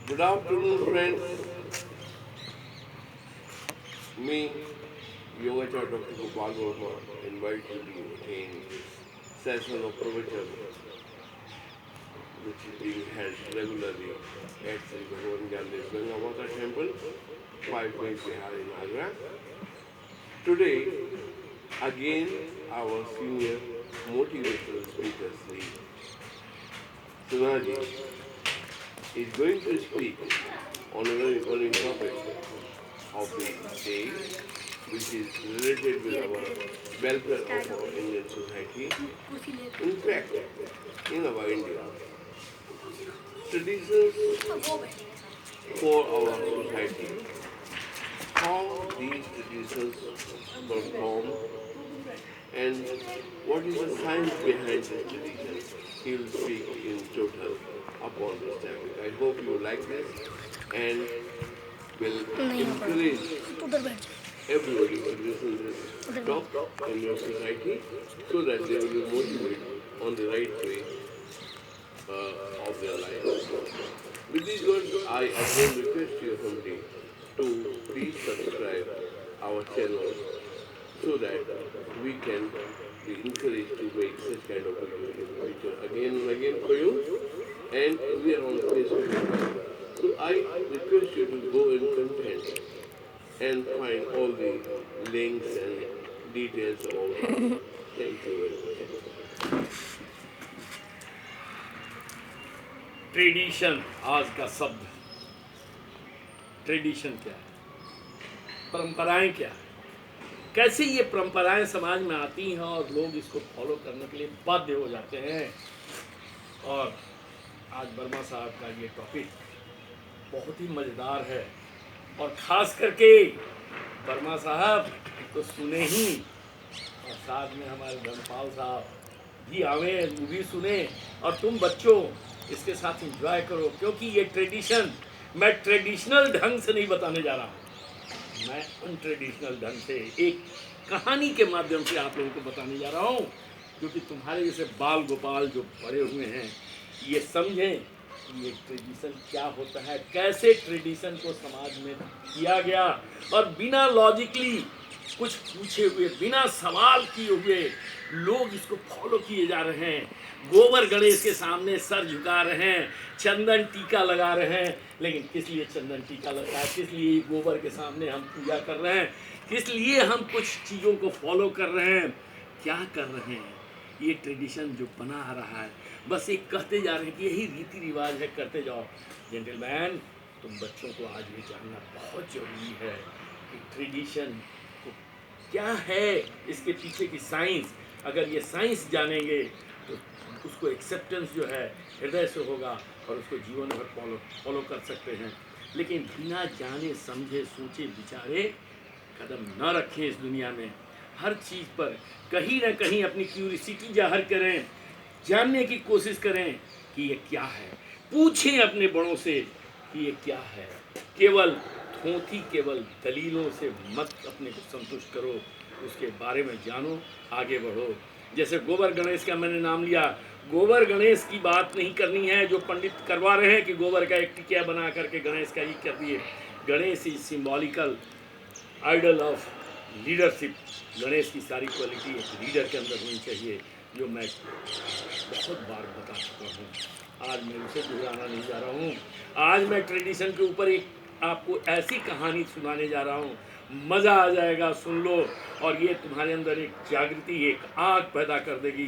Good afternoon, friends. Me, Yogacharya Dr. Gopal Verma, invite you to in session of Pravachan, which is being held regularly at Sri Bhagavan Gandhi's Gangavata Temple, 5 Bank Vihar in Agra. Today, again, our senior motivational speaker, Sri Sunaji, is going to speak on a very important topic of the day, which is related with our welfare of our Indian society. In fact, in our India, traditions for our society, how these traditions perform, and what is the science behind this tradition. He will speak in total upon this topic. I hope you like this and will encourage everybody to listen to this talk in your society so that they will be motivated on the right way of their life. With these words, I again request you somebody to please subscribe our channel so that we can be encouraged to make such kind of video in the future again and again for you. And we are on Facebook as well. So I request you to go in content and find all the links and details about it. Thank you very much. Tradition आज का शब्द। Tradition क्या है? परंपराएं क्या है? कैसे ये परंपराएं समाज में आती हैं और लोग इसको फॉलो करने के लिए बाध्य हो जाते हैं। और आज वर्मा साहब का ये टॉपिक बहुत ही मज़ेदार है और ख़ास करके वर्मा साहब तो सुने ही और साथ में हमारे धर्मपाल साहब भी आवे, वो भी सुने और तुम बच्चों इसके साथ एंजॉय करो, क्योंकि ये ट्रेडिशन मैं ट्रेडिशनल ढंग से नहीं बताने जा रहा हूँ, मैं अनट्रेडिशनल ढंग से एक कहानी के माध्यम से आप लोगों को बताने जा रहा हूँ, क्योंकि तुम्हारे जैसे बाल गोपाल जो पड़े हुए हैं ये समझें कि ये ट्रेडिशन क्या होता है, कैसे ट्रेडिशन को समाज में किया गया और बिना लॉजिकली कुछ पूछे हुए, बिना सवाल किए हुए लोग इसको फॉलो किए जा रहे हैं। गोबर गणेश के सामने सर झुका रहे हैं, चंदन टीका लगा रहे हैं, लेकिन किस लिए चंदन टीका लगा है, किस लिए गोबर के सामने हम पूजा कर रहे हैं, किस लिए हम कुछ चीज़ों को फॉलो कर रहे हैं, क्या कर रहे हैं। ये ट्रेडिशन जो बना आ रहा है बस एक कहते जा रहे हैं कि यही रीति रिवाज है, करते जाओ। जेंटलमैन, तुम बच्चों को आज ये जानना बहुत ज़रूरी है कि ट्रेडिशन क्या है, इसके पीछे की साइंस। अगर ये साइंस जानेंगे तो उसको एक्सेप्टेंस जो है हृदय से होगा और उसको जीवन भर फॉलो कर सकते हैं। लेकिन बिना जाने समझे सोचे विचारे कदम न रखें इस दुनिया में। हर चीज़ पर कहीं ना कहीं अपनी क्यूरियोसिटी जाहिर करें, जानने की कोशिश करें कि ये क्या है। पूछें अपने बड़ों से कि ये क्या है। केवल थोथी, केवल दलीलों से मत अपने को संतुष्ट करो, उसके बारे में जानो, आगे बढ़ो। जैसे गोबर गणेश का मैंने नाम लिया, गोबर गणेश की बात नहीं करनी है जो पंडित करवा रहे हैं कि गोबर का एक टिकिया बना करके गणेश का ही कर दिए। Ganesh is symbolical idol of leadership. Ganesh की सारी क्वालिटी एक लीडर के अंदर होनी चाहिए, जो मैं बहुत बार बता चुका हूँ। आज मैं उसे दोहराना नहीं जा रहा हूँ। आज मैं ट्रेडिशन के ऊपर एक आपको ऐसी कहानी सुनाने जा रहा हूँ, मज़ा आ जाएगा, सुन लो। और ये तुम्हारे अंदर एक जागृति, एक आग पैदा कर देगी,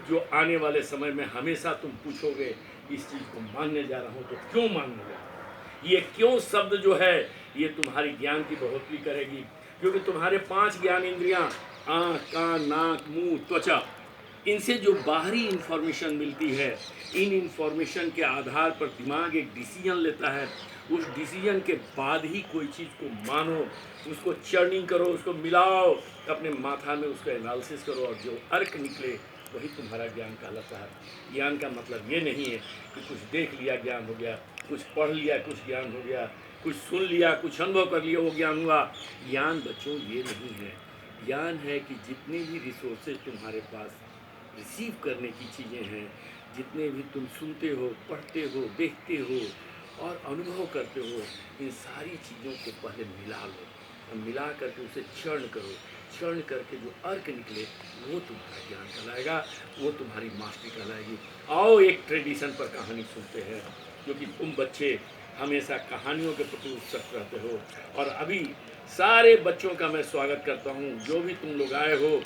जो आने वाले समय में हमेशा तुम पूछोगे इस चीज़ को मानने जा रहा हूँ तो क्यों मानने जा रहा हूँ। ये क्यों शब्द जो है ये तुम्हारी ज्ञान की बढ़ोतरी करेगी, क्योंकि तुम्हारे 5 ज्ञान इंद्रियाँ, आँख, कान, नाक, मुँह, त्वचा, इनसे जो बाहरी इंफॉर्मेशन मिलती है, इन इंफॉर्मेशन के आधार पर दिमाग एक डिसीजन लेता है। उस डिसीजन के बाद ही कोई चीज़ को मानो, उसको चर्निंग करो, उसको मिलाओ, अपने माथा में उसका एनालिसिस करो और जो अर्क निकले वही तुम्हारा ज्ञान कहलाता है। ज्ञान का मतलब ये नहीं है कि कुछ देख लिया ज्ञान हो गया, कुछ पढ़ लिया कुछ ज्ञान हो गया, कुछ सुन लिया, कुछ अनुभव कर लिया वो ज्ञान हुआ। ज्ञान बच्चों ये नहीं है। ज्ञान है कि जितने भी रिसोर्सेज तुम्हारे पास रिसीव करने की चीज़ें हैं, जितने भी तुम सुनते हो, पढ़ते हो, देखते हो और अनुभव करते हो। इन सारी चीज़ों को पहले मिला लो और मिला करके उसे चर्ण करो। चर्ण करके जो अर्क निकले वो तुम्हारा ज्ञान कहलाएगा, वो तुम्हारी मास्टरी कहलाएगी। आओ एक ट्रेडिशन पर कहानी सुनते हैं, क्योंकि तुम बच्चे हमेशा कहानियों के प्रति उत्सुक रहते हो। और अभी सारे बच्चों का मैं स्वागत करता हूँ, जो भी तुम लोग आए हो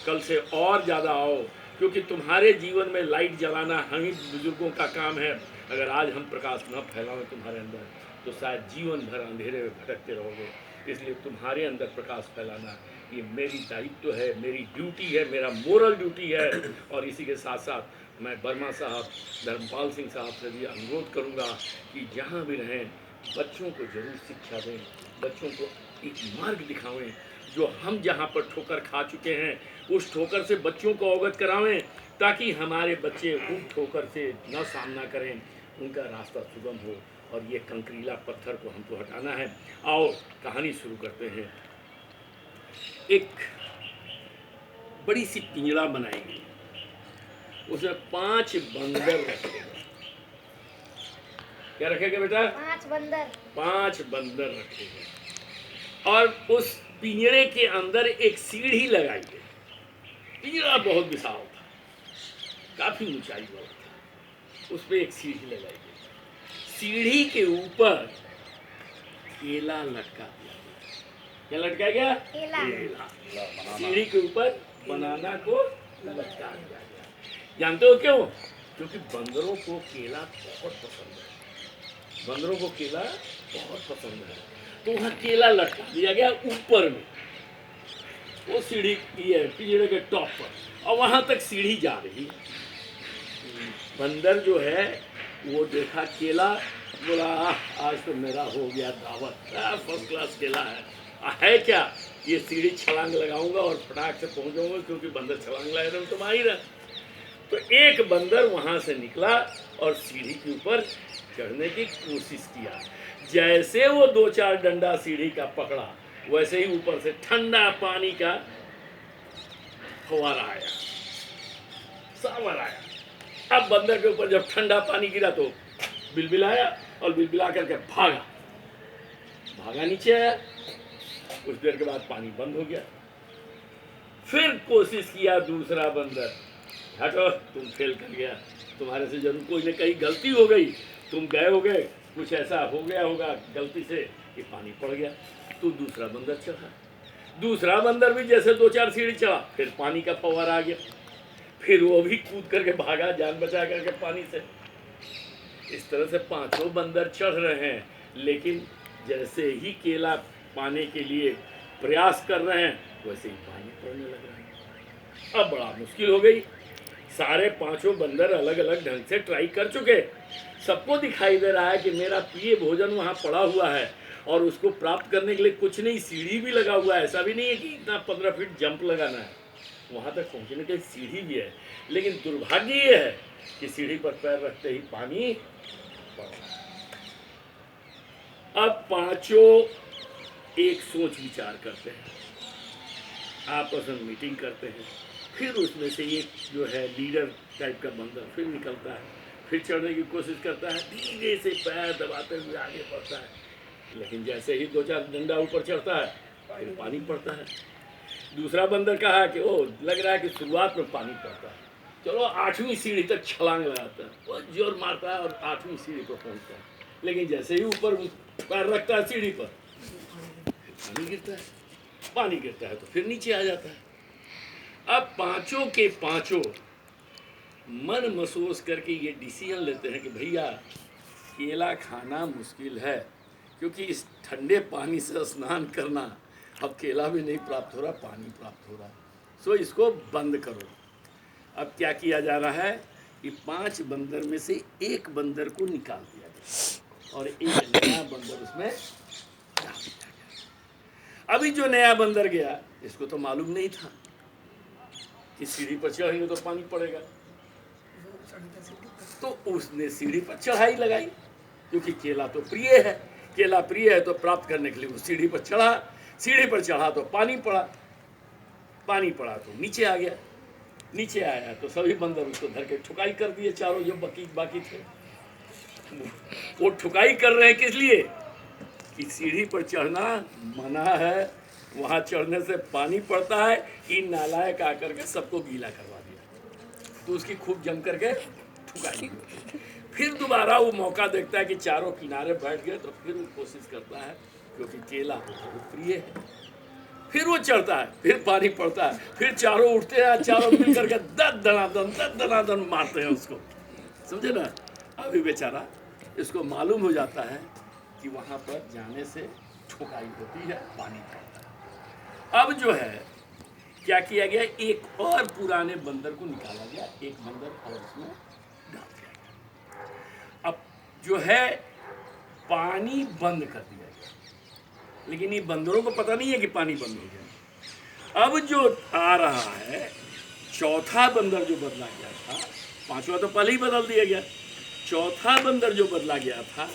कल से और ज़्यादा आओ, क्योंकि तुम्हारे जीवन में लाइट जलाना हम ही बुजुर्गों का काम है। अगर आज हम प्रकाश न फैलाएं तुम्हारे अंदर तो शायद जीवन भर अंधेरे में भटकते रहोगे। इसलिए तुम्हारे अंदर प्रकाश फैलाना ये मेरी दायित्व है, मेरी ड्यूटी है, मेरा मोरल ड्यूटी है। और इसी के साथ साथ मैं वर्मा साहब, धर्मपाल सिंह साहब से भी अनुरोध करूँगा कि जहाँ भी रहें बच्चों को जरूर शिक्षा दें, बच्चों को एक मार्ग दिखावें। जो हम जहाँ पर ठोकर खा चुके हैं उस ठोकर से बच्चों को अवगत करावें, ताकि हमारे बच्चे उन ठोकर से न सामना करें, उनका रास्ता सुगम हो। और ये कंकरीला पत्थर को हमको हटाना है। आओ कहानी शुरू करते हैं। एक बड़ी सी पिंजरा बनाएंगे, उसमें 5 बंदर रखेंगे। क्या रखेंगे बेटा? 5 बंदर। 5 बंदर रखेंगे और उस पिंजरे के अंदर एक सीढ़ी लगाएंगे। पिंजरा बहुत विशाल था, काफी ऊंचाई बहुत था, उस पर एक सीढ़ी लगाएंगे। सीढ़ी के ऊपर केला लटका दिया गया। क्या लटका गया? केला। सीढ़ी के ऊपर बनाना को लटका दिया गया। जानते हो क्यों? क्योंकि बंदरों को केला बहुत पसंद है। बंदरों को केला बहुत पसंद है, तो वहाँ केला लटका दिया गया ऊपर में, वो सीढ़ी की है पिंजरे के टॉप पर, और वहाँ तक सीढ़ी जा रही। बंदर जो है वो देखा केला, बोला आज तो मेरा हो गया दावत, फर्स्ट क्लास केला है क्या? ये सीढ़ी छलांग लगाऊंगा और फटाक से पहुंच जाऊंगा, क्योंकि बंदर छलांग लगाए तो माहिर है। तो एक बंदर वहां से निकला और सीढ़ी के ऊपर चढ़ने की कोशिश किया। जैसे वो 2-4 डंडा सीढ़ी का पकड़ा, वैसे ही ऊपर से ठंडा पानी का फव्वारा आया, सावर आया। अब बंदर के ऊपर जब ठंडा पानी गिरा तो बिलबिलाया और बिलबिला करके भागा नीचे आया। कुछ देर के बाद पानी बंद हो गया। फिर कोशिश किया दूसरा बंदर, हटो तुम फेल कर गया, तुम्हारे से जरूर कोई ने कहीं गलती हो गई, तुम गए हो गए, कुछ ऐसा हो गया होगा गलती से कि पानी पड़ गया। तो दूसरा बंदर चढ़ा, दूसरा बंदर भी जैसे 2-4 सीढ़ी चढ़ा, फिर पानी का फव्वारा आ गया, फिर वो भी कूद करके भागा जान बचा करके पानी से। इस तरह से 5 बंदर चढ़ रहे हैं, लेकिन जैसे ही केला पाने के लिए प्रयास कर रहे हैं वैसे ही पानी पड़ने लग रहा है। अब बड़ा मुश्किल हो गई। सारे 5 बंदर अलग अलग ढंग से ट्राई कर चुके, सबको दिखाई दे रहा है कि मेरा प्रिय भोजन वहाँ पड़ा हुआ है और उसको प्राप्त करने के लिए कुछ नहीं, सीढ़ी भी लगा हुआ है। ऐसा भी नहीं है कि इतना 15 फीट जंप लगाना है, वहाँ तक पहुँचने के सीढ़ी भी है। लेकिन दुर्भाग्य ये है कि सीढ़ी पर पैर रखते ही पानी पड़ रहा है। अब 5 एक सोच विचार करते हैं, आपस में मीटिंग करते हैं। फिर उसमें से एक जो है लीडर टाइप का बंदर फिर निकलता है, फिर चढ़ने की कोशिश करता है, धीरे से पैर दबाते हुए आगे बढ़ता है। लेकिन जैसे ही 2-4 डंडा ऊपर चढ़ता है फिर पानी पड़ता है। दूसरा बंदर कहा कि ओ लग रहा है कि शुरुआत में पानी पड़ता है, चलो 8वीं सीढ़ी तक छलांग लगाता है। वो जोर मारता है और 8वीं सीढ़ी पर पहुंचता है। लेकिन जैसे ही ऊपर पैर रखता है सीढ़ी पर, पानी गिरता है, पानी गिरता है तो फिर नीचे आ जाता है। अब 5 के 5 मन महसूस करके ये डिसीजन लेते हैं कि भैया केला खाना मुश्किल है, क्योंकि इस ठंडे पानी से स्नान करना, अब केला भी नहीं प्राप्त हो रहा, पानी प्राप्त हो रहा, सो इसको बंद करो। अब क्या किया जा रहा है कि 5 बंदर में से एक बंदर को निकाल दिया गया और एक नया बंदर उसमें डाल दिया गया। अभी जो नया बंदर गया, इसको तो मालूम नहीं था कि सीढ़ी पर चढ़ेंगे तो पानी पड़ेगा, तो उसने सीढ़ी पर चढ़ाई लगाई, क्योंकि केला तो प्रिय है, केला प्रिय है तो प्राप्त करने के लिए वो सीढ़ी पर चढ़ा। सीढ़ी पर चढ़ा तो पानी पड़ा, पानी पड़ा तो नीचे आ गया, नीचे आया तो सभी बंदर उसको धर के ठुकाई कर दिए, चारों जो बाकी थे। वो ठुकाई कर रहे हैं किस लिए कि सीढ़ी पर चढ़ना मना है, वहां चढ़ने से पानी पड़ता है। इन नालायक आकर के सबको गीला करवा दिया, तो उसकी खूब जम करके ठुकाई। फिर दोबारा वो मौका देखता है कि चारों किनारे बैठ गए, तो फिर वो कोशिश करता है, क्योंकि केला बहुत प्रिय है। फिर वो चढ़ता है, फिर पानी पड़ता है, फिर चारों उठते हैं, चारों मिल करके दद दनादन मारते हैं उसको, समझे ना। अभी बेचारा इसको मालूम हो जाता है कि वहां पर जाने से ठुकाई होती है, पानी पड़ता है। अब जो है क्या किया गया, एक और पुराने बंदर को निकाला गया, एक बंदर और उसमें डाल दिया गया। अब जो है पानी बंद कर दिया गया, लेकिन ये बंदरों को पता नहीं है कि पानी बंद हो गया। अब जो आ रहा है चौथा बंदर जो बदला गया था, पांचवा तो पहले ही बदल दिया गया, चौथा बंदर जो बदला गया था,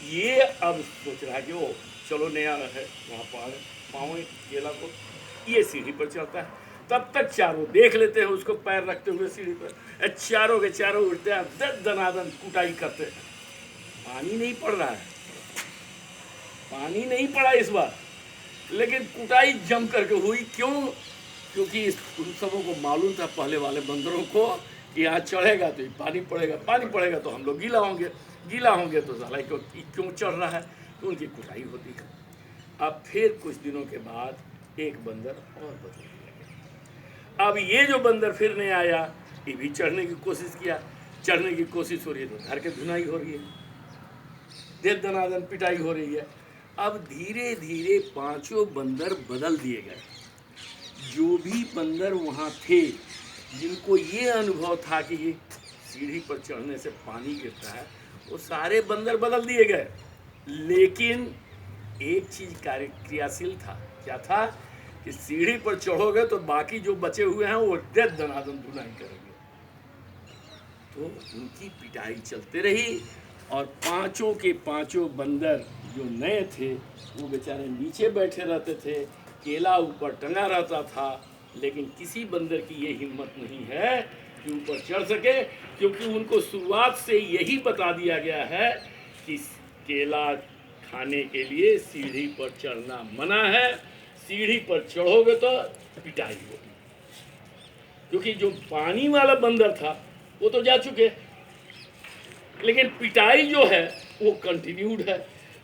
ये अब सोच रहा है कि वो चलो नया है, वहाँ पाँव केला को, ये सीढ़ी पर चढ़ता है। तब तक चारों देख लेते हैं उसको पैर रखते हुए सीढ़ी पर, चारों के चारों उठते हैं, दद दनादन कुटाई करते हैं। पानी नहीं पड़ रहा है, पानी नहीं पड़ा इस बार, लेकिन कुटाई जम करके हुई। क्यों? क्योंकि उन सबों को मालूम था, पहले वाले बंदरों को, कि यहाँ चढ़ेगा तो पानी पड़ेगा, पानी पड़ेगा तो हम लोग गीला होंगे, गीला होंगे तो साला क्यों चढ़ रहा है, तो उनकी कुटाई होती है। अब फिर कुछ दिनों के बाद एक बंदर और बदल दिया गया। अब ये जो बंदर फिर नहीं आया, ये भी चढ़ने की कोशिश किया, चढ़ने की कोशिश हो रही है तो घर के धुनाई हो रही है, देद दनादन पिटाई हो रही है। अब धीरे धीरे पांचों बंदर बदल दिए गए। जो भी बंदर वहाँ थे, जिनको ये अनुभव था कि ये सीढ़ी पर चढ़ने से पानी गिरता है, वो सारे बंदर बदल दिए गए। लेकिन एक चीज क्रियाशील था, क्या था कि सीढ़ी पर चढ़ोगे तो बाकी जो बचे हुए हैं वो देद दनादन धुनाई करेंगे। तो उनकी पिटाई चलते रही, और पांचों के पांचों बंदर जो नए थे वो बेचारे नीचे बैठे रहते थे, केला ऊपर टंगा रहता था, लेकिन किसी बंदर की ये हिम्मत नहीं है कि ऊपर चढ़ सके, क्योंकि उनको शुरुआत से यही बता दिया गया है कि केला खाने के लिए सीढ़ी पर चढ़ना मना है, सीढ़ी पर चढ़ोगे तो पिटाई होगी। क्योंकि जो पानी वाला बंदर था वो तो जा चुके, लेकिन पिटाई जो है वो कंटिन्यूड है।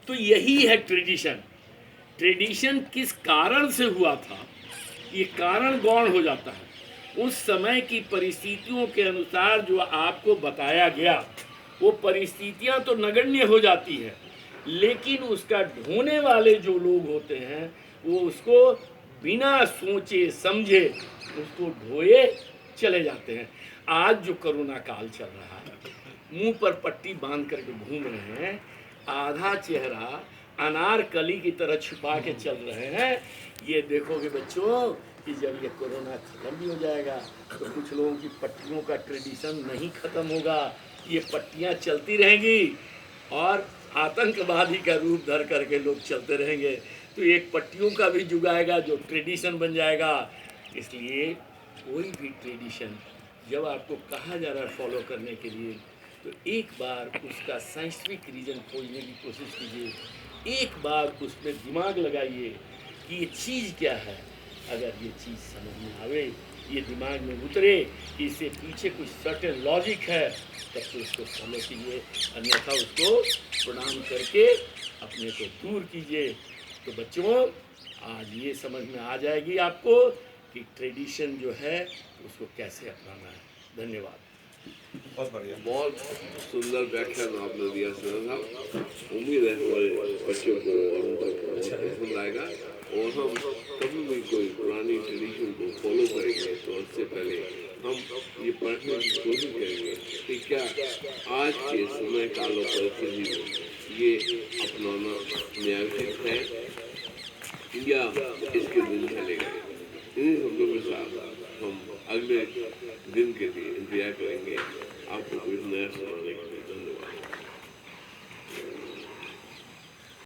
तो यही है ट्रेडिशन। ट्रेडिशन किस कारण से हुआ था, ये कारण गौण हो जाता है। उस समय की परिस्थितियों के अनुसार जो आपको बताया गया, वो परिस्थितियां तो नगण्य हो जाती हैं, लेकिन उसका ढोने वाले जो लोग होते हैं वो उसको बिना सोचे समझे उसको ढोए चले जाते हैं। आज जो कोरोना काल चल रहा है, मुंह पर पट्टी बांध करके घूम रहे हैं, आधा चेहरा अनारकली की तरह छुपा के चल रहे हैं। ये देखोगे बच्चों कि जब ये कोरोना खत्म भी हो जाएगा तो कुछ लोगों की पट्टियों का ट्रेडिशन नहीं खत्म होगा, ये पट्टियां चलती रहेंगी और आतंकवादी का रूप धर करके लोग चलते रहेंगे। तो एक पट्टियों का भी जुग आएगा जो ट्रेडिशन बन जाएगा। इसलिए कोई भी ट्रेडिशन जब आपको कहा जा रहा है फॉलो करने के लिए, तो एक बार उसका साइंटिफिक रीज़न खोजने की कोशिश कीजिए, एक बार उसमें दिमाग लगाइए कि ये चीज़ क्या है। अगर ये चीज़ समझ में आवे, ये दिमाग में उतरे कि इससे पीछे कुछ सर्टेन लॉजिक है, तब तो उसको फॉलो कीजिए, अन्यथा उसको प्रणाम करके अपने को दूर कीजिए। तो बच्चों, आज ये समझ में आ जाएगी आपको कि ट्रेडिशन जो है उसको कैसे अपनाना है। धन्यवाद। बहुत बढ़िया, बहुत सुंदर व्याख्यान आपने दिया सर साहब। उम्मीद है हमारे बच्चों को और उनको पसंद आएगा, और हम कभी भी कोई पुरानी ट्रेडिशन को फॉलो करेंगे तो उससे पहले हम ये पढ़ने की कोशिश करेंगे कि क्या आज के समय कालों परिस्थिति में ये अपनाना न्यायोचित है या इसके दिन चलेगा। इन्हीं शब्दों के साथ हम अगले दिन के लिए इंतजार करेंगे आपको कुछ नया सुनाने के लिए।